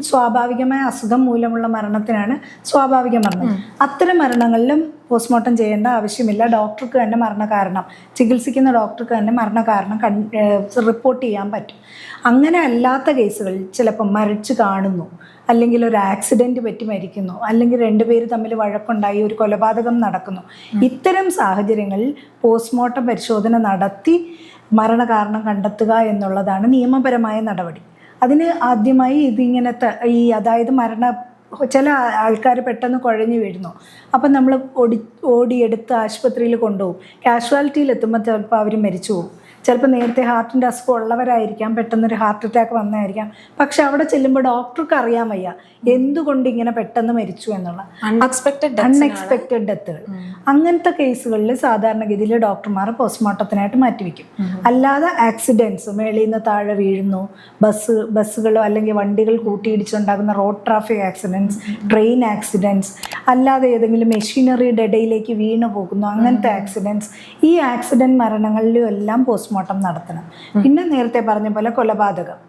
സ്വാഭാവികമായ അസുഖം മൂലമുള്ള മരണത്തിനാണ് സ്വാഭാവിക മരണം. അത്തരം മരണങ്ങളിലും പോസ്റ്റ്മോർട്ടം ചെയ്യേണ്ട ആവശ്യമില്ല. ഡോക്ടർക്ക് തന്നെ മരണകാരണം, ചികിത്സിക്കുന്ന ഡോക്ടർക്ക് തന്നെ മരണകാരണം റിപ്പോർട്ട് ചെയ്യാൻ പറ്റും. അങ്ങനെ അല്ലാത്ത കേസുകളിൽ ചിലപ്പം മരിച്ചു കാണുന്നു, അല്ലെങ്കിൽ ഒരു ആക്സിഡൻറ്റ് പറ്റി മരിക്കുന്നു, അല്ലെങ്കിൽ രണ്ടുപേര് തമ്മിൽ വഴക്കുണ്ടായി ഒരു കൊലപാതകം നടക്കുന്നു. ഇത്തരം സാഹചര്യങ്ങളിൽ പോസ്റ്റ്മോർട്ടം പരിശോധന നടത്തി മരണകാരണം കണ്ടെത്തുക എന്നുള്ളതാണ് നിയമപരമായ നടപടി. അതിന് ആദ്യമായി ഇതിങ്ങനത്തെ അതായത് ചില ആൾക്കാർ പെട്ടെന്ന് കുഴഞ്ഞു വീഴുന്നു, അപ്പം നമ്മൾ ഓടിയെടുത്ത് ആശുപത്രിയിൽ കൊണ്ടുപോകും. കാഷ്വാലിറ്റിയിൽ എത്തുമ്പോൾ ചിലപ്പോൾ അവർ മരിച്ചു പോകും. ചിലപ്പോൾ നേരത്തെ ഹാർട്ടിൻ്റെ അസുഖം ഉള്ളവരായിരിക്കാം, പെട്ടെന്നൊരു ഹാർട്ട് അറ്റാക്ക് വന്നതായിരിക്കാം. പക്ഷെ അവിടെ ചെല്ലുമ്പോൾ ഡോക്ടർക്ക് അറിയാൻ വയ്യ എന്തുകൊണ്ട് ഇങ്ങനെ പെട്ടെന്ന് മരിച്ചു എന്നുള്ള അൺഎക്സ്പെക്റ്റഡ് ഡെത്തുകൾ. അങ്ങനത്തെ കേസുകളിൽ സാധാരണഗതിയിൽ ഡോക്ടർമാർ പോസ്റ്റ്മോർട്ടത്തിനായിട്ട് മാറ്റിവെക്കും. അല്ലാതെ ആക്സിഡൻസ്, മേളിൽ നിന്ന് താഴെ വീഴുന്നു, ബസ്സുകളോ അല്ലെങ്കിൽ വണ്ടികൾ കൂട്ടിയിടിച്ചുണ്ടാകുന്ന road traffic accidents, train accidents, അല്ലാതെ ഏതെങ്കിലും മെഷീനറിയുടെ ഇടയിലേക്ക് വീണു പോകുന്നു, അങ്ങനത്തെ ആക്സിഡൻസ്, ഈ ആക്സിഡൻറ്റ് മരണങ്ങളിലും എല്ലാം പോസ്റ്റ്മോർട്ടം നടത്തണം. പിന്നെ നേരത്തെ പറഞ്ഞ പോലെ കൊലപാതകം,